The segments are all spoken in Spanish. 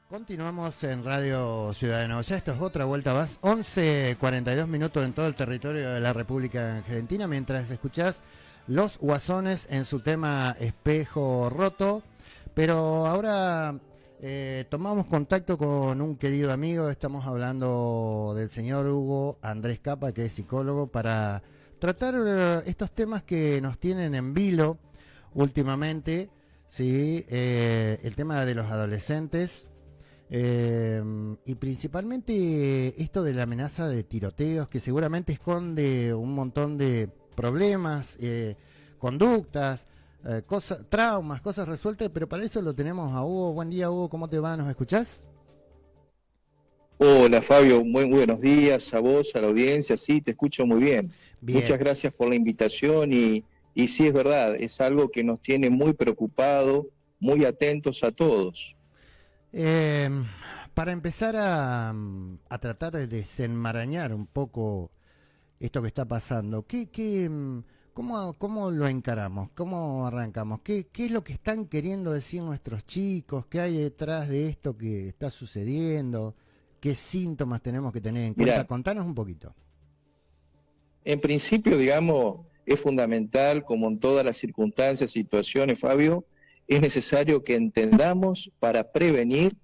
Continuamos en Radio Ciudadano. Ya esto es otra vuelta más. 11:42 en todo el territorio de la República Argentina, mientras escuchás Los Guasones en su tema Espejo Roto. Pero ahora tomamos contacto con un querido amigo. Estamos hablando del señor Hugo Andrés Capa, que es psicólogo, para tratar estos temas que nos tienen en vilo últimamente. Sí, el tema de los adolescentes. Y principalmente esto de la amenaza de tiroteos, que seguramente esconde un montón de problemas, conductas, traumas, cosas resueltas, pero para eso lo tenemos a Hugo. Buen día, Hugo, ¿cómo te va? ¿Nos escuchás? Hola Fabio, muy buenos días a vos, a la audiencia, sí, te escucho muy bien. Bien. Muchas gracias por la invitación y sí es verdad, es algo que nos tiene muy preocupados, muy atentos a todos. Eh, para empezar a tratar de desenmarañar un poco esto que está pasando, cómo lo encaramos? ¿Cómo arrancamos? ¿Qué es lo que están queriendo decir nuestros chicos? ¿Qué hay detrás de esto que está sucediendo? ¿Qué síntomas tenemos que tener en cuenta? Mirá, Contanos un poquito. en principio, digamos, es fundamental, como en todas las circunstancias, situaciones, Fabio, es necesario que entendamos para prevenir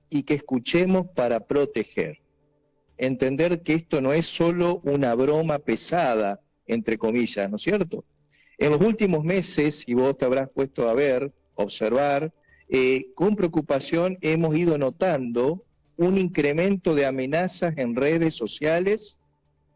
y que escuchemos para proteger. Entender que esto no es solo una broma pesada, entre comillas, ¿no es cierto? En los últimos meses, y vos te habrás puesto a ver, observar, con preocupación hemos ido notando un incremento de amenazas en redes sociales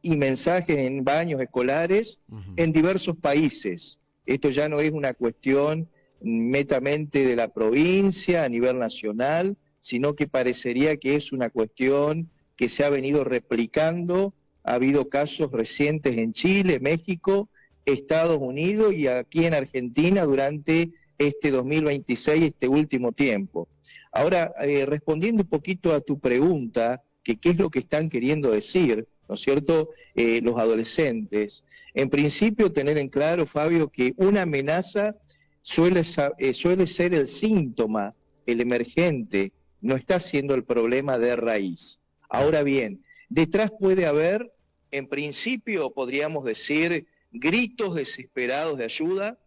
y mensajes en baños escolares Uh-huh. en diversos países. Esto ya no es una cuestión netamente de la provincia a nivel nacional, sino que parecería que es una cuestión que se ha venido replicando. Ha habido casos recientes en Chile, México, Estados Unidos y aquí en Argentina durante este 2026, este último tiempo. Ahora, respondiendo un poquito a tu pregunta, que qué es lo que están queriendo decir, ¿no es cierto?, los adolescentes. En principio, tener en claro, Fabio, que una amenaza suele ser el síntoma, el emergente, no está siendo el problema de raíz. Claro. Ahora bien, detrás puede haber, en principio, podríamos decir, gritos desesperados de ayuda,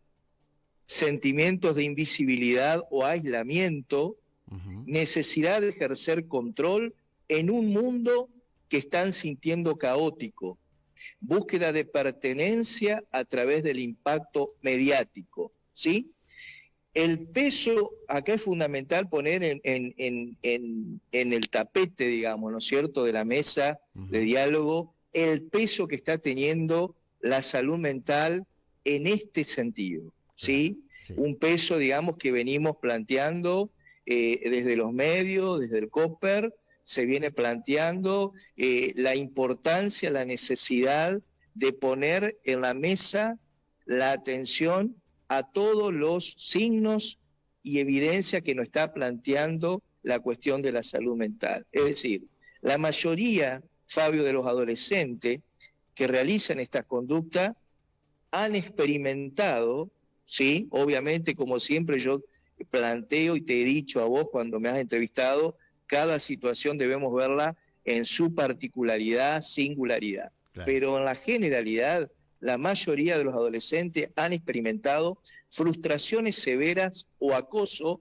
sentimientos de invisibilidad o aislamiento, Uh-huh. necesidad de ejercer control en un mundo que están sintiendo caótico, búsqueda de pertenencia a través del impacto mediático, ¿sí? El peso, acá es fundamental poner en el tapete, digamos, ¿no es cierto?, de la mesa de Uh-huh. diálogo, el peso que está teniendo la salud mental en este sentido, Claro. ¿sí? Sí. Un peso, digamos, que venimos planteando desde los medios, desde el COPER, se viene planteando la importancia, la necesidad de poner en la mesa la atención a todos los signos y evidencia que nos está planteando la cuestión de la salud mental. Es decir, la mayoría, Fabio, de los adolescentes que realizan estas conductas han experimentado, ¿sí? Obviamente, como siempre yo planteo y te he dicho a vos cuando me has entrevistado, cada situación debemos verla en su particularidad, singularidad. Claro. Pero en la generalidad, la mayoría de los adolescentes han experimentado frustraciones severas o acoso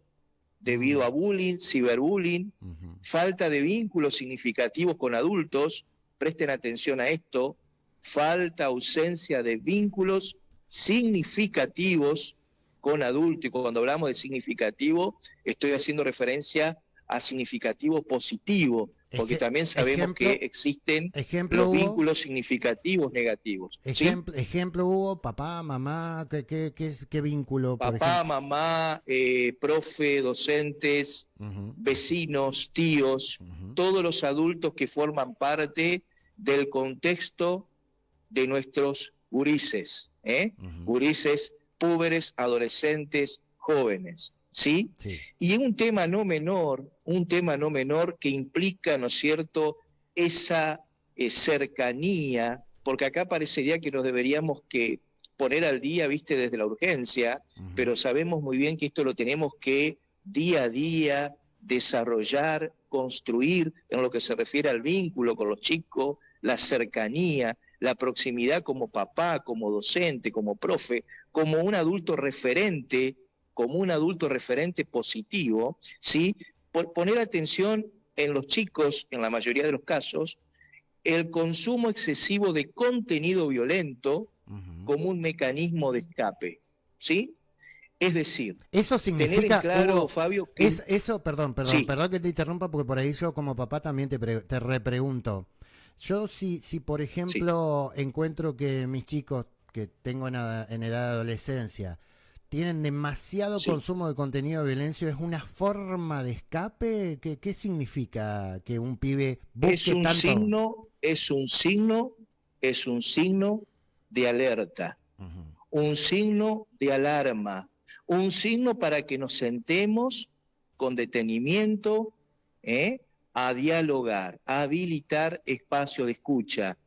debido a bullying, ciberbullying, Uh-huh. falta de vínculos significativos con adultos, presten atención a esto, falta, ausencia de vínculos significativos con adultos, y cuando hablamos de significativo, estoy haciendo referencia a significativo positivo, porque también sabemos que Ejemplo, existen ejemplo, los Hugo. vínculos significativos negativos, ¿sí? Ejemplo, Hugo, papá, mamá, ¿qué vínculo, por Papá, ejemplo? mamá, profe, docentes, Uh-huh. vecinos, tíos, Uh-huh. todos los adultos que forman parte del contexto de nuestros gurises, Uh-huh. gurises, púberes, adolescentes, jóvenes, ¿sí? Sí. Y un tema no menor que implica, ¿no es cierto?, esa cercanía, porque acá parecería que nos deberíamos que poner al día, viste, desde la urgencia, Uh-huh. pero sabemos muy bien que esto lo tenemos que día a día, desarrollar, construir en lo que se refiere al vínculo con los chicos, la cercanía, la proximidad como papá, como docente, como profe, como un adulto referente, positivo, ¿sí? Por poner atención en los chicos, en la mayoría de los casos, el consumo excesivo de contenido violento como un mecanismo de escape, ¿sí? Es decir, eso significa, tener en claro, Hugo, Fabio, que... perdón Sí, que te interrumpa, porque por ahí yo como papá también te repregunto. Yo si por sí, ejemplo encuentro que mis chicos que tengo en edad de adolescencia tienen demasiado sí. consumo de contenido de violencia, ¿es una forma de escape? ¿Qué significa que un pibe Es busque un tanto? signo, es un signo, es un signo de alerta, Ujú. un signo de alarma, un signo para que nos sentemos con detenimiento, ¿eh? A dialogar, a habilitar espacio de escucha,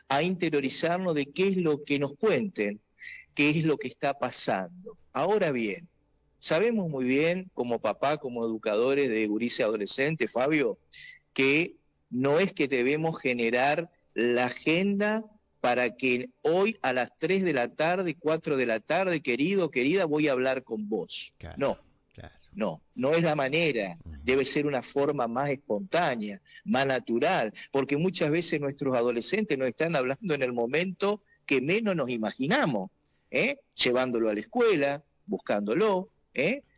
a interiorizarnos de qué es lo que nos cuenten, qué es lo que está pasando. Ahora bien, sabemos muy bien, como papá, como educadores de gurises adolescentes, Fabio, que no es que debemos generar la agenda para que hoy a las 3 de la tarde, 4 de la tarde, querido, querida, voy a hablar con vos. Claro, No, claro. no es la manera. Ujú. Debe ser una forma más espontánea, más natural, porque muchas veces nuestros adolescentes nos están hablando en el momento que menos nos imaginamos, llevándolo a la escuela, buscándolo,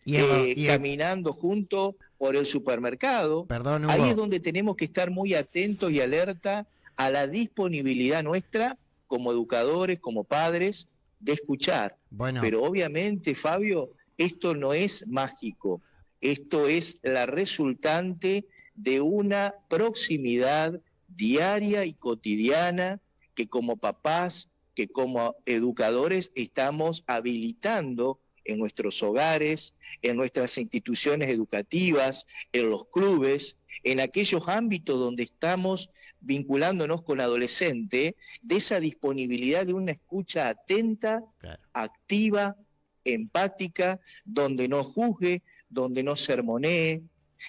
Y, caminando juntos por el supermercado. perdón, Ahí es Hugo. donde tenemos que estar muy atentos y alerta a la disponibilidad nuestra como educadores, como padres, de escuchar. Bueno, Pero obviamente, Fabio, esto no es mágico, esto es la resultante de una proximidad diaria y cotidiana que como papás, que como educadores estamos habilitando en nuestros hogares, en nuestras instituciones educativas, en los clubes, en aquellos ámbitos donde estamos vinculándonos con adolescentes, de esa disponibilidad de una escucha atenta, claro. activa, empática, donde no juzgue, donde no sermonee,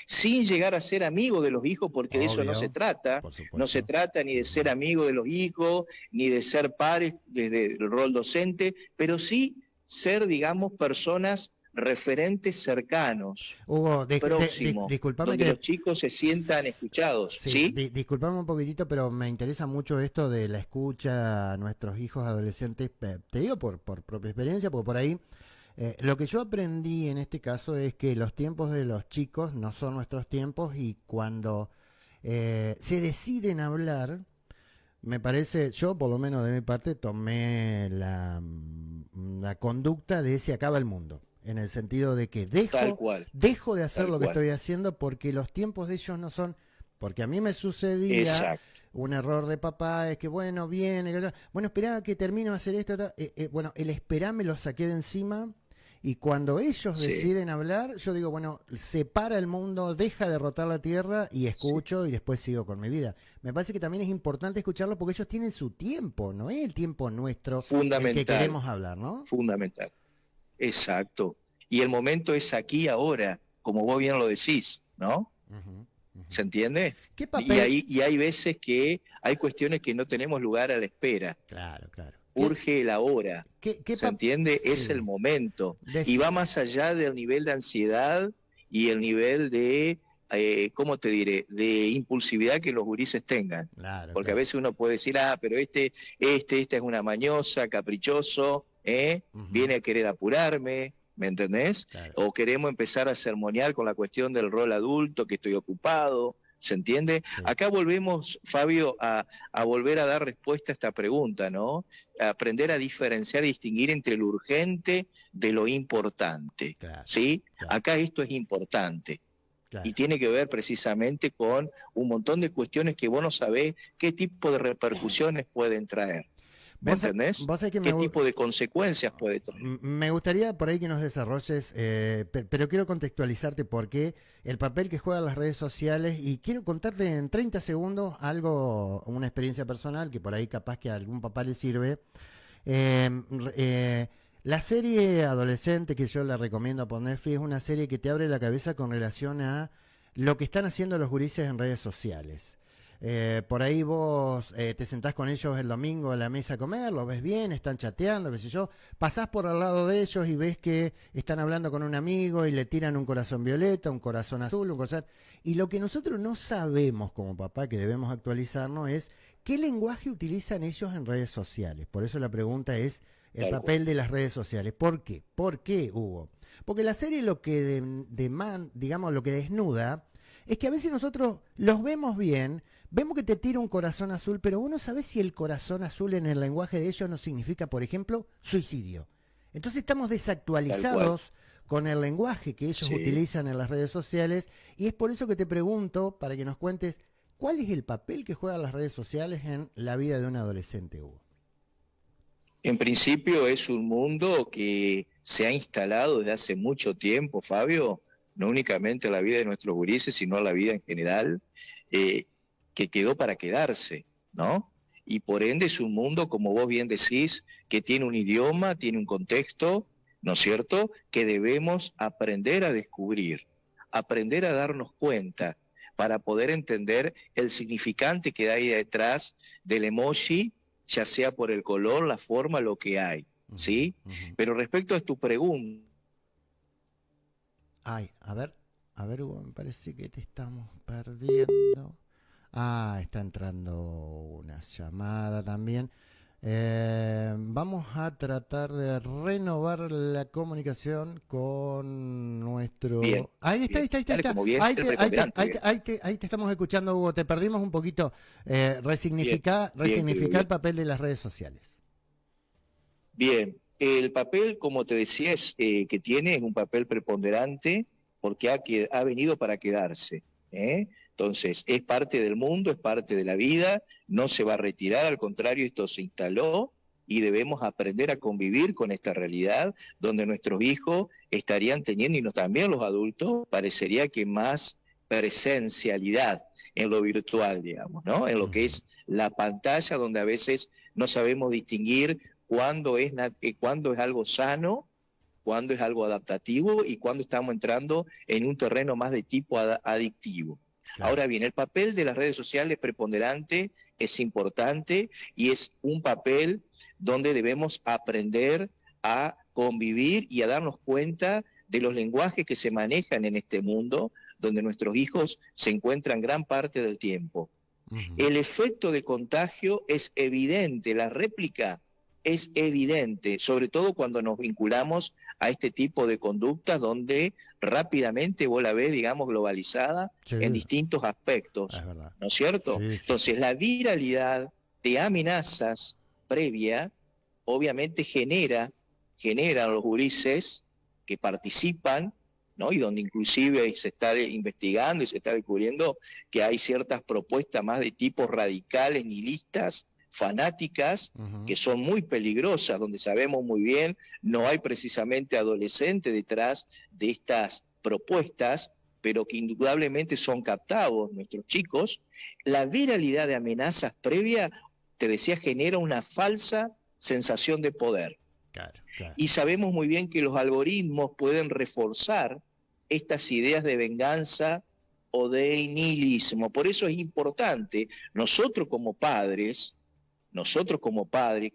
sin llegar a ser amigo de los hijos, porque de eso no se Obvio, trata. por No se supuesto. trata ni de ser Ujú. amigo de los hijos, ni de ser pares desde el rol docente, pero sí ser, digamos, personas referentes cercanos, Hugo, próximos, disculpame donde que... los chicos se sientan escuchados, Sí, ¿sí? disculpame un poquitito, pero me interesa mucho esto de la escucha a nuestros hijos adolescentes. Te digo por propia experiencia, porque por ahí lo que yo aprendí en este caso es que los tiempos de los chicos no son nuestros tiempos y cuando se deciden hablar, me parece, yo por lo menos de mi parte tomé la conducta de se acaba el mundo, en el sentido de que Tal cual, dejo de hacer tal lo que cual. estoy haciendo porque los tiempos de ellos no son, porque a mí me sucedía Exacto, un error de papá, es que bueno, viene, bueno, esperá que termino de hacer esto, bueno, el esperá me lo saqué de encima. Y cuando ellos sí, deciden hablar, yo digo, bueno, separa el mundo, deja de rotar la tierra y sí. escucho y después sigo con mi vida. Me parece que también es importante escucharlo porque ellos tienen su tiempo, no es el tiempo nuestro el que Fundamental, queremos hablar, ¿no? fundamental. Exacto. Y el momento es aquí ahora, como vos bien lo decís, ¿no? Ujú, ujú. ¿Se entiende? ¿Qué Y papel? hay veces que hay cuestiones que no tenemos lugar a la espera. Claro, claro. Urge el ahora. ¿Qué ¿Se entiende? Es el Sí. momento. Y va Des- más allá del nivel de ansiedad y el nivel de, ¿cómo te diré?, de impulsividad que los gurises tengan. Claro, Porque a claro. veces uno puede decir, ah, pero esta es una mañosa, caprichoso, Ujú, viene a querer apurarme, ¿me entendés? claro. O queremos empezar a sermonear con la cuestión del rol adulto, que estoy ocupado, ¿se entiende? Sí. Acá volvemos, Fabio, a volver a dar respuesta a esta pregunta, ¿no? A aprender a diferenciar y distinguir entre lo urgente de lo importante, Claro, ¿sí? claro, Acá esto es importante y claro. tiene que ver precisamente con un montón de cuestiones que vos no sabés qué tipo de repercusiones pueden traer, ¿me entendés? Vos sabés que ¿Qué tipo de consecuencias puede traer? me gustaría por ahí que nos desarrolles, pero quiero contextualizarte por qué el papel que juegan las redes sociales y quiero contarte en 30 segundos algo, una experiencia personal que por ahí capaz que a algún papá le sirve. Eh, la serie adolescente que yo la recomiendo por Netflix es una serie que te abre la cabeza con relación a lo que están haciendo los gurises en redes sociales. Por ahí vos te sentás con ellos el domingo a la mesa a comer, los ves bien, están chateando, qué sé yo, pasás por al lado de ellos y ves que están hablando con un amigo y le tiran un corazón violeta, un corazón azul, un corazón... Y lo que nosotros no sabemos como papá, que debemos actualizarnos, es qué lenguaje utilizan ellos en redes sociales. Por eso la pregunta es el papel de las redes sociales. ¿Por qué? ¿Por qué, Hugo? Porque la serie lo que digamos, lo que desnuda es que a veces nosotros los vemos bien, vemos que te tira un corazón azul, pero vos no sabés si el corazón azul en el lenguaje de ellos no significa, por ejemplo, suicidio. Entonces estamos desactualizados con el lenguaje que ellos utilizan en las redes sociales, y es por eso que te pregunto, para que nos cuentes, ¿cuál es el papel que juegan las redes sociales en la vida de un adolescente, Hugo? En principio es un mundo que se ha instalado desde hace mucho tiempo, Fabio, no únicamente en la vida de nuestros gurises, sino en la vida en general, que quedó para quedarse, ¿no? Y por ende es un mundo, como vos bien decís, que tiene un idioma, tiene un contexto, ¿no es cierto?, que debemos aprender a descubrir, aprender a darnos cuenta, para poder entender el significante que hay detrás del emoji, ya sea por el color, la forma, lo que hay, ¿sí? Pero respecto a tu pregunta... Ay, a ver, Hugo, me parece que te estamos perdiendo. Ah, está entrando una llamada también. Vamos a tratar de renovar la comunicación con nuestro... Bien, ahí está. Ahí te estamos escuchando, Hugo. Te perdimos un poquito. Resignificar el papel de las redes sociales. Bien, el papel, como te decía, que tiene es un papel preponderante porque ha venido para quedarse, ¿eh? Entonces, es parte del mundo, es parte de la vida, no se va a retirar, al contrario, esto se instaló y debemos aprender a convivir con esta realidad donde nuestros hijos estarían teniendo, y no también los adultos, parecería que más presencialidad en lo virtual, digamos, ¿no? En lo que es la pantalla, donde a veces no sabemos distinguir cuándo es algo sano, cuándo es algo adaptativo y cuándo estamos entrando en un terreno más de tipo adictivo. Claro. Ahora bien, el papel de las redes sociales es preponderante, es importante y es un papel donde debemos aprender a convivir y a darnos cuenta de los lenguajes que se manejan en este mundo, donde nuestros hijos se encuentran gran parte del tiempo. El efecto de contagio es evidente, la réplica es evidente, sobre todo cuando nos vinculamos a este tipo de conductas donde rápidamente vos la ves, digamos, globalizada en distintos aspectos, ¿no es cierto? Sí. Entonces, la viralidad de amenazas previa, obviamente genera a los gurises que participan, ¿no? Y donde inclusive se está investigando y se está descubriendo que hay ciertas propuestas más de tipo radicales, nihilistas, fanáticas, que son muy peligrosas, donde sabemos muy bien, no hay precisamente adolescentes detrás de estas propuestas, pero que indudablemente son captados nuestros chicos. La viralidad de amenazas previa, te decía, genera una falsa sensación de poder. Claro. Y sabemos muy bien que los algoritmos pueden reforzar estas ideas de venganza o de nihilismo. Por eso es importante, nosotros como padres,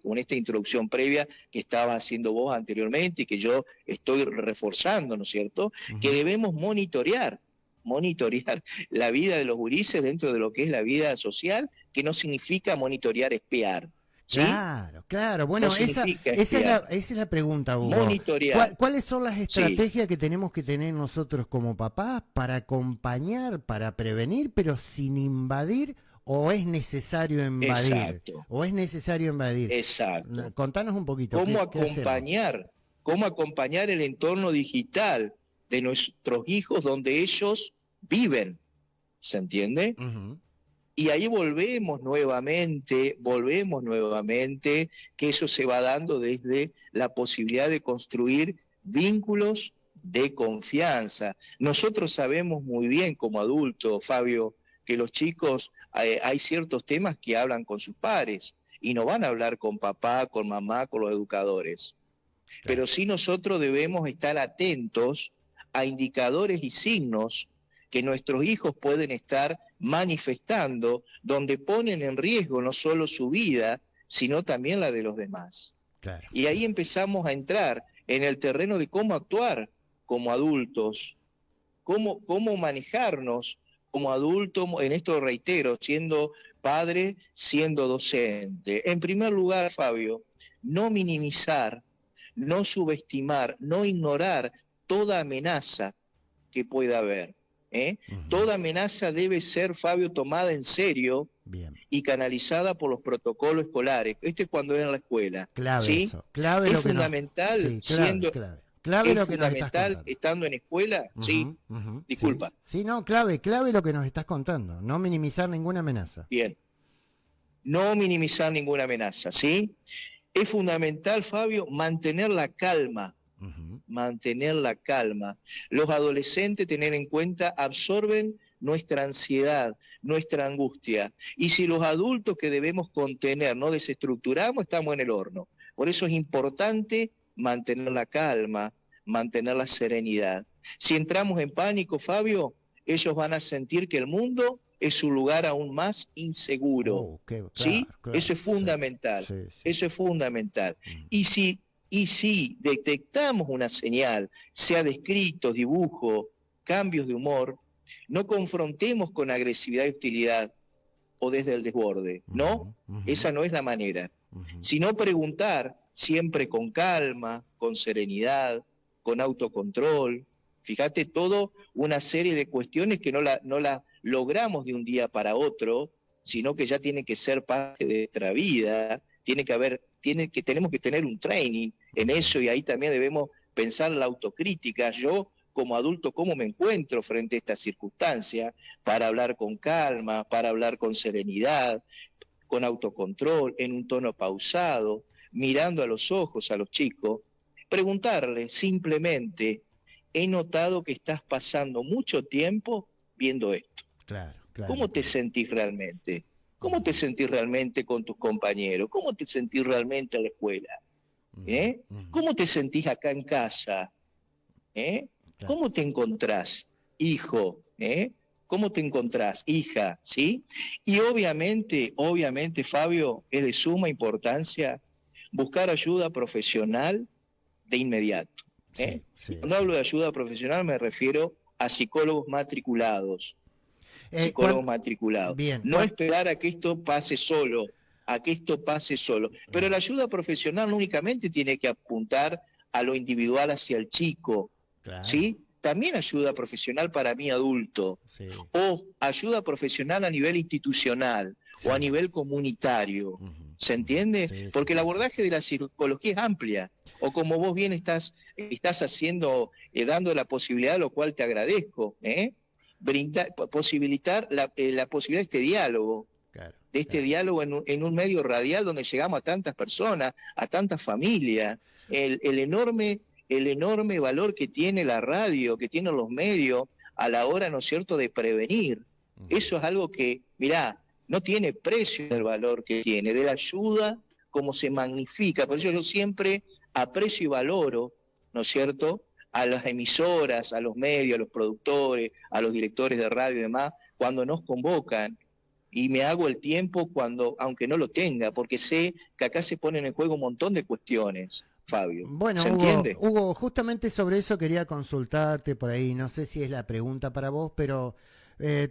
con esta introducción previa que estabas haciendo vos anteriormente y que yo estoy reforzando, ¿no es cierto?, que debemos monitorear la vida de los gurises dentro de lo que es la vida social, que no significa monitorear, espiar. ¿Sí? Claro. Bueno, no esa es la pregunta, Hugo. Monitorear. ¿Cuáles son las estrategias que tenemos que tener nosotros como papás para acompañar, para prevenir, pero sin invadir? ¿O es necesario invadir? Exacto. ¿O es necesario invadir? Exacto. Contanos un poquito. ¿Cómo acompañar el entorno digital de nuestros hijos donde ellos viven? ¿Se entiende? Y ahí volvemos nuevamente, que eso se va dando desde la posibilidad de construir vínculos de confianza. Nosotros sabemos muy bien como adultos, Fabio, que los chicos, hay ciertos temas que hablan con sus padres y no van a hablar con papá, con mamá, con los educadores. Claro. Pero sí nosotros debemos estar atentos a indicadores y signos que nuestros hijos pueden estar manifestando, donde ponen en riesgo no solo su vida, sino también la de los demás. Claro. Y ahí empezamos a entrar en el terreno de cómo actuar como adultos, cómo manejarnos como adultos, en esto reitero, siendo padre, siendo docente. En primer lugar, Fabio, no minimizar, no subestimar, no ignorar toda amenaza que pueda haber. Toda amenaza debe ser, Fabio, tomada en serio. Bien. Y canalizada por los protocolos escolares. Esto es cuando es en la escuela. Clave ¿sí? eso. Clave es lo que fundamental, sí, clave, clave es lo que fundamental nos estás estando en escuela. Sí, disculpa. Sí, no, clave lo que nos estás contando. No minimizar ninguna amenaza. Bien. No minimizar ninguna amenaza, ¿sí? Es fundamental, Fabio, mantener la calma. Mantener la calma. Los adolescentes, tener en cuenta, absorben nuestra ansiedad, nuestra angustia. Y si los adultos que debemos contener no desestructuramos, estamos en el horno. Por eso es importante mantener la calma, mantener la serenidad. Si entramos en pánico, Fabio, ellos van a sentir que el mundo es un lugar aún más inseguro. ¿Sí? Claro, eso es fundamental. Sí. Eso es fundamental. Y si detectamos una señal, sea de escritos, dibujos, cambios de humor, no confrontemos con agresividad y hostilidad o desde el desborde, ¿no? Esa no es la manera. Sino preguntar siempre con calma, con serenidad, con autocontrol. Fíjate, todo una serie de cuestiones que no la logramos de un día para otro, sino que ya tiene que ser parte de nuestra vida, tenemos que tener un training en eso, y ahí también debemos pensar la autocrítica. Yo, como adulto, cómo me encuentro frente a esta circunstancia, para hablar con calma, para hablar con serenidad, con autocontrol, en un tono pausado, mirando a los ojos a los chicos, preguntarles simplemente: he notado que estás pasando mucho tiempo viendo esto. Claro. ¿Cómo te sentís realmente? ¿Cómo te sentís realmente con tus compañeros? ¿Cómo te sentís realmente en la escuela? ¿Cómo te sentís acá en casa? ¿Cómo te encontrás, hijo? ¿Cómo te encontrás, hija? ¿Sí? Y obviamente, Fabio, es de suma importancia buscar ayuda profesional de inmediato. Cuando hablo de ayuda profesional me refiero a psicólogos matriculados. Bien, no esperar a que esto pase solo, Pero la ayuda profesional no únicamente tiene que apuntar a lo individual hacia el chico, claro. ¿sí? También ayuda profesional para mí adulto, sí. O ayuda profesional a nivel institucional, sí, o a nivel comunitario, ¿se entiende? Sí, porque el abordaje de la psicología es amplia, o como vos bien estás haciendo, dando la posibilidad, lo cual te agradezco, posibilitar la posibilidad de este diálogo, diálogo en un medio radial donde llegamos a tantas personas, a tantas familias, el enorme valor que tiene la radio, que tienen los medios a la hora, ¿no es cierto?, de prevenir. Eso es algo que, mirá, no tiene precio el valor que tiene, de la ayuda, como se magnifica. Por eso yo siempre aprecio y valoro, ¿no es cierto?, a las emisoras, a los medios, a los productores, a los directores de radio y demás, cuando nos convocan, y me hago el tiempo aunque no lo tenga, porque sé que acá se ponen en juego un montón de cuestiones, Fabio. Bueno, ¿Se entiende? Hugo, justamente sobre eso quería consultarte por ahí, no sé si es la pregunta para vos, pero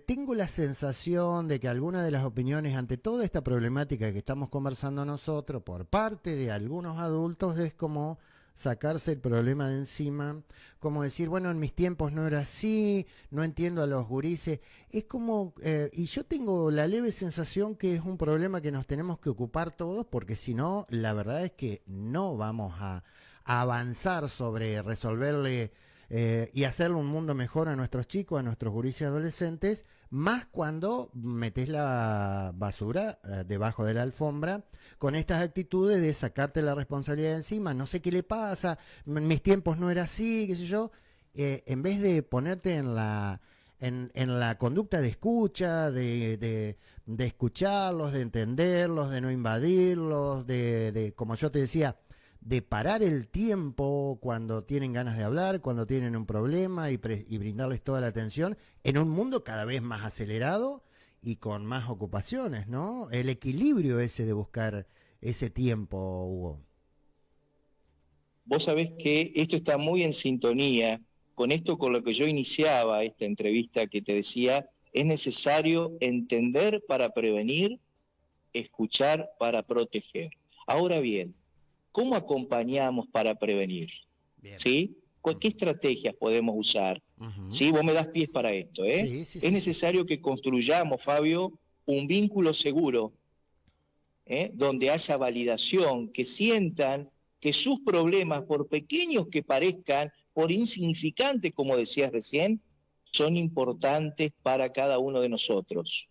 tengo la sensación de que algunas de las opiniones ante toda esta problemática que estamos conversando nosotros por parte de algunos adultos es como sacarse el problema de encima, como decir, bueno, en mis tiempos no era así, no entiendo a los gurises, es como, y yo tengo la leve sensación que es un problema que nos tenemos que ocupar todos, porque si no, la verdad es que no vamos a avanzar sobre resolverle y hacerle un mundo mejor a nuestros chicos, a nuestros gurises adolescentes, más cuando metes la basura debajo de la alfombra con estas actitudes de sacarte la responsabilidad de encima, no sé qué le pasa, en mis tiempos no era así, qué sé yo, en vez de ponerte en la conducta de escucha, de escucharlos, de entenderlos, de no invadirlos, de como yo te decía, de parar el tiempo cuando tienen ganas de hablar, cuando tienen un problema y brindarles toda la atención en un mundo cada vez más acelerado y con más ocupaciones, ¿no? El equilibrio ese de buscar ese tiempo, Hugo. Vos sabés que esto está muy en sintonía con esto, con lo que yo iniciaba esta entrevista que te decía, es necesario entender para prevenir, escuchar para proteger. Ahora bien, ¿cómo acompañamos para prevenir? Bien. ¿Sí? ¿Qué estrategias podemos usar? ¿Sí? Vos me das pies para esto, ¿eh? Es necesario que construyamos, Fabio, un vínculo seguro, donde haya validación, que sientan que sus problemas, por pequeños que parezcan, por insignificantes, como decías recién, son importantes para cada uno de nosotros.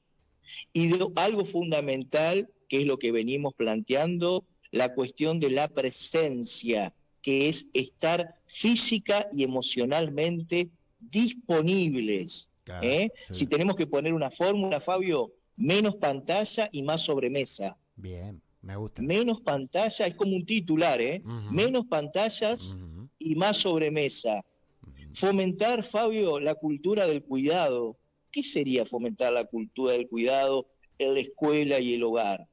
Y algo fundamental, que es lo que venimos planteando, la cuestión de la presencia, que es estar física y emocionalmente disponibles. Claro, sí. Si tenemos que poner una fórmula, Fabio, menos pantalla y más sobremesa. Bien, me gusta. Menos pantalla, es como un titular, menos pantallas y más sobremesa. Fomentar, Fabio, la cultura del cuidado. ¿Qué sería fomentar la cultura del cuidado en la escuela y el hogar?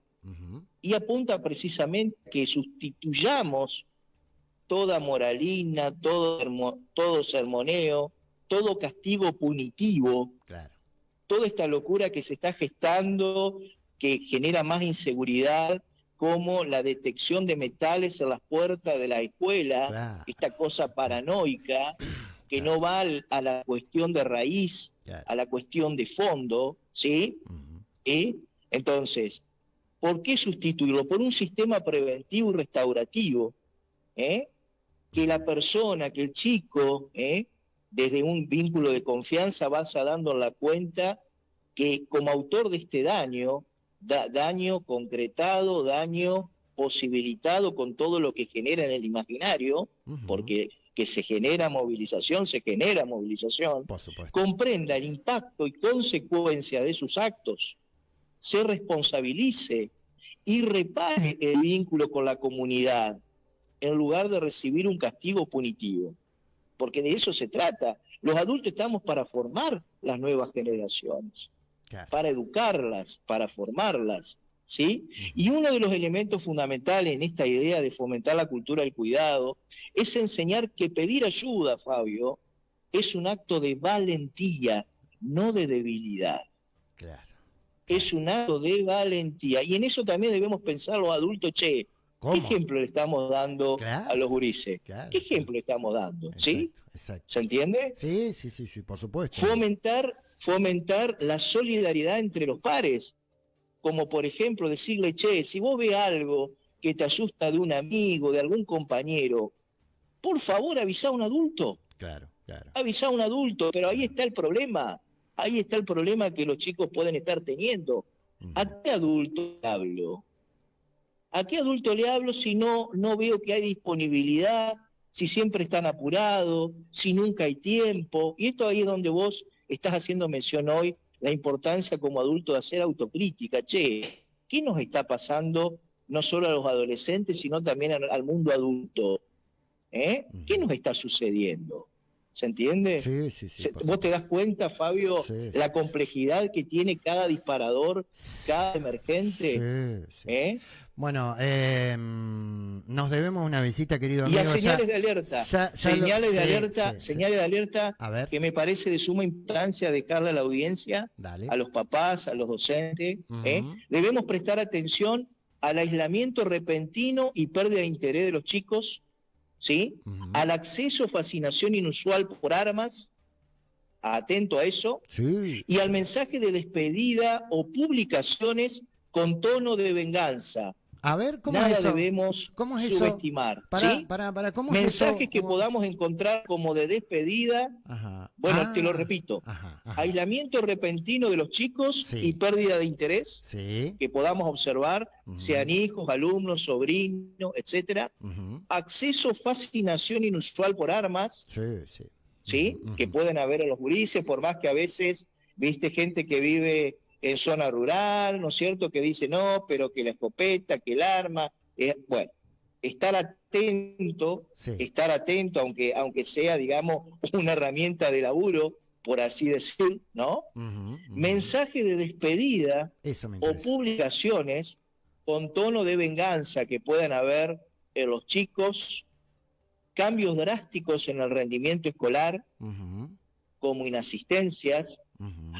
Y apunta precisamente a que sustituyamos toda moralina, todo sermoneo, todo castigo punitivo, claro, toda esta locura que se está gestando, que genera más inseguridad, como la detección de metales en las puertas de la escuela, claro, esta cosa paranoica, que claro, no va a la cuestión de raíz, claro, a la cuestión de fondo, ¿sí? Entonces, ¿por qué sustituirlo? Por un sistema preventivo y restaurativo, que la persona, que el chico, desde un vínculo de confianza vaya dando la cuenta que como autor de este daño, daño concretado, daño posibilitado con todo lo que genera en el imaginario, porque que se genera movilización, por supuesto, comprenda el impacto y consecuencia de sus actos, se responsabilice y repare el vínculo con la comunidad, en lugar de recibir un castigo punitivo. Porque de eso se trata. Los adultos estamos para formar las nuevas generaciones, claro, para educarlas, para formarlas, ¿sí? Y uno de los elementos fundamentales en esta idea de fomentar la cultura del cuidado es enseñar que pedir ayuda, Fabio, es un acto de valentía, no de debilidad. Claro. Es un acto de valentía. Y en eso también debemos pensar los adultos, che, ¿cómo? ¿Qué ejemplo le estamos dando a los gurises? Claro, ¿Qué ejemplo le estamos dando? Exacto, ¿Sí? Exacto. ¿Se entiende? Sí, por supuesto. Fomentar la solidaridad entre los pares, como por ejemplo decirle, che, si vos ves algo que te asusta de un amigo, de algún compañero, por favor avisa a un adulto. Claro, claro. Avisa a un adulto, pero ahí está el problema. Ahí está el problema que los chicos pueden estar teniendo. ¿A qué adulto hablo? ¿A qué adulto le hablo si no veo que hay disponibilidad, si siempre están apurados, si nunca hay tiempo? Y esto ahí es donde vos estás haciendo mención hoy, la importancia como adulto de hacer autocrítica. Che, ¿qué nos está pasando no solo a los adolescentes, sino también al mundo adulto? ¿Qué nos está sucediendo? ¿Se entiende? Sí. ¿Vos te das cuenta, Fabio, la complejidad que tiene cada disparador, cada emergente? Sí. Bueno, nos debemos una visita, querido amigo. Y a señales de alerta, señales de alerta que me parece de suma importancia dejarle a la audiencia, a los papás, a los docentes. Debemos prestar atención al aislamiento repentino y pérdida de interés de los chicos, ¿sí? Al acceso, fascinación inusual por armas, atento a eso, y al mensaje de despedida o publicaciones con tono de venganza. A ver, ¿cómo Nada es eso? debemos ¿Cómo es subestimar. ¿Sí? ¿Cómo es mensajes eso? que podamos encontrar como de despedida. Bueno, te lo repito. Aislamiento repentino de los chicos y pérdida de interés que podamos observar, sean hijos, alumnos, sobrinos, etcétera. Acceso, fascinación inusual por armas, que pueden haber en los gurises, por más que a veces, viste, gente que vive en zona rural, ¿no es cierto?, que dice no, pero que la escopeta, que el arma, bueno, Sí. estar atento, aunque sea, digamos, una herramienta de laburo, por así decir, ¿no? Mensaje de despedida Eso me o interesa. publicaciones con tono de venganza que puedan haber en los chicos, cambios drásticos en el rendimiento escolar, como inasistencias,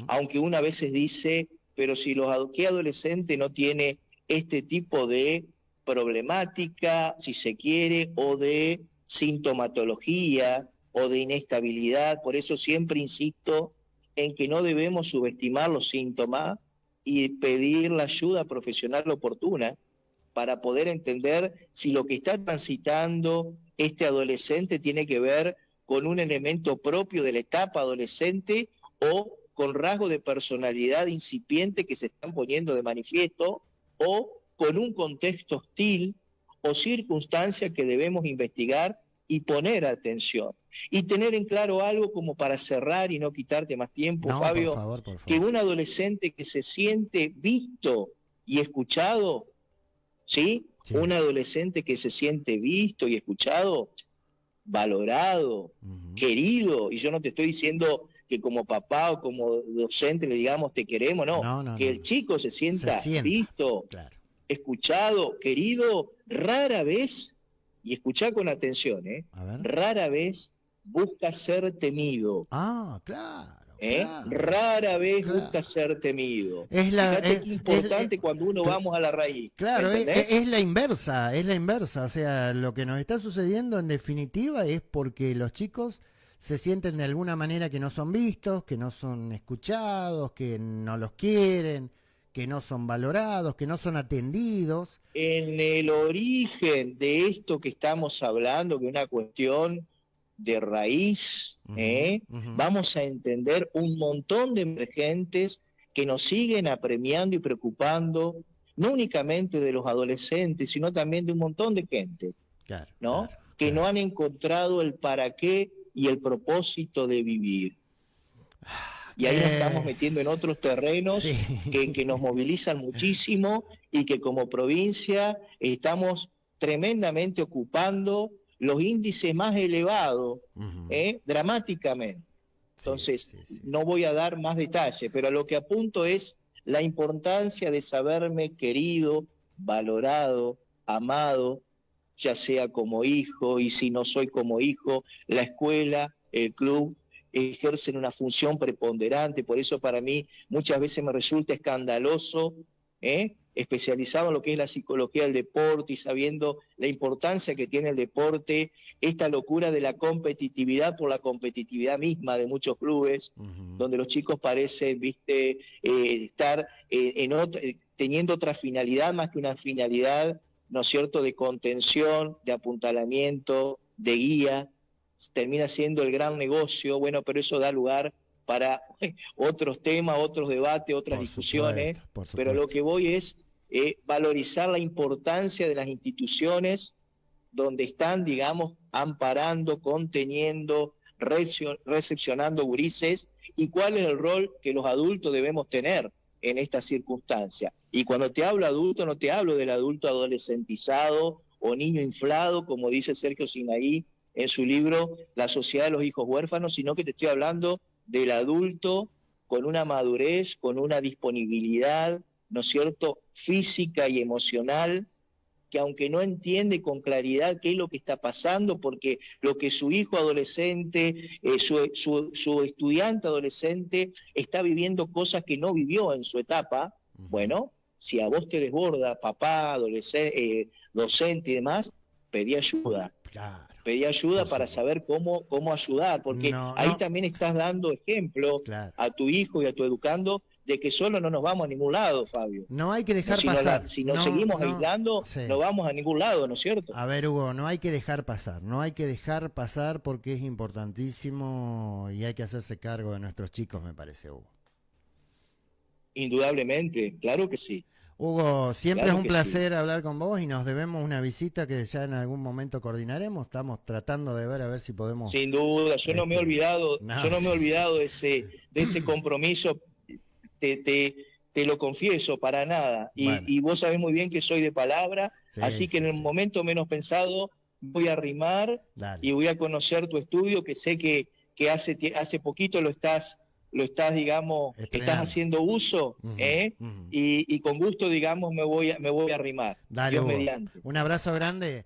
aunque una a veces dice, pero si ¿qué adolescente no tiene este tipo de problemática, si se quiere, o de sintomatología o de inestabilidad? Por eso siempre insisto en que no debemos subestimar los síntomas y pedir la ayuda profesional oportuna para poder entender si lo que está transitando este adolescente tiene que ver con un elemento propio de la etapa adolescente o con rasgos de personalidad incipiente que se están poniendo de manifiesto, o con un contexto hostil o circunstancia que debemos investigar y poner atención. Y tener en claro algo como para cerrar y no quitarte más tiempo, No, por Fabio, favor, por que favor. un adolescente que se siente visto y escuchado, ¿sí? Sí. Un adolescente que se siente visto y escuchado, valorado, querido, y yo no te estoy diciendo que como papá o como docente le digamos te queremos, no, que el chico se sienta visto, claro, escuchado, querido, rara vez, y escuchá con atención, rara vez busca ser temido. Claro. Rara vez busca ser temido. Fíjate qué importante cuando uno vamos a la raíz. Claro, ¿entendés? es la inversa. O sea, lo que nos está sucediendo en definitiva es porque los chicos se sienten de alguna manera que no son vistos, que no son escuchados, que no los quieren, que no son valorados, que no son atendidos. En el origen de esto que estamos hablando, que es una cuestión de raíz, vamos a entender un montón de emergentes que nos siguen apremiando y preocupando, no únicamente de los adolescentes, sino también de un montón de gente, ¿no? Que no han encontrado el para qué y el propósito de vivir. Y ahí nos estamos metiendo en otros terrenos que nos movilizan muchísimo y que como provincia estamos tremendamente ocupando los índices más elevados, dramáticamente. Entonces, no voy a dar más detalles, pero a lo que apunto es la importancia de saberme querido, valorado, amado, ya sea como hijo, y si no soy como hijo, la escuela, el club, ejercen una función preponderante. Por eso para mí muchas veces me resulta escandaloso, especializado en lo que es la psicología del deporte y sabiendo la importancia que tiene el deporte, esta locura de la competitividad por la competitividad misma de muchos clubes, donde los chicos parecen, estar teniendo otra finalidad más que una finalidad, ¿no es cierto?, de contención, de apuntalamiento, de guía. Termina siendo el gran negocio, bueno, pero eso da lugar para otros temas, otros debates, otras discusiones, pero lo que voy es valorizar la importancia de las instituciones donde están, digamos, amparando, conteniendo, recepcionando gurises, y cuál es el rol que los adultos debemos tener en esta circunstancia. Y cuando te hablo adulto, no te hablo del adulto adolescentizado o niño inflado, como dice Sergio Sinaí en su libro La sociedad de los hijos huérfanos, sino que te estoy hablando del adulto con una madurez, con una disponibilidad, ¿no es cierto?, física y emocional, que aunque no entiende con claridad qué es lo que está pasando, porque lo que su hijo adolescente, su estudiante adolescente está viviendo cosas que no vivió en su etapa, bueno, si a vos te desborda, papá, adolescente, docente y demás, pedí ayuda. Pedí ayuda para saber cómo ayudar, porque ahí también estás dando ejemplo a tu hijo y a tu educando de que solo no nos vamos a ningún lado, Fabio. No hay que dejar pasar. Si nos seguimos aislando, no vamos a ningún lado, ¿no es cierto? A ver, Hugo, no hay que dejar pasar. No hay que dejar pasar porque es importantísimo y hay que hacerse cargo de nuestros chicos, me parece, Hugo. Indudablemente, claro que sí. Hugo, siempre es un placer hablar con vos y nos debemos una visita que ya en algún momento coordinaremos. Estamos tratando de ver a ver si podemos. Sin duda, yo no me he olvidado, de ese compromiso. Te te lo confieso, para nada. Bueno. Y vos sabés muy bien que soy de palabra, Sí, así que sí, en el sí. momento menos pensado voy a arrimar Dale. y voy a conocer tu estudio, que sé que hace poquito digamos, estás Estrenando. haciendo uso, Ujú, ujú. y con gusto, digamos, me voy a arrimar. Dale, Dios Hugo. mediante. Un abrazo grande.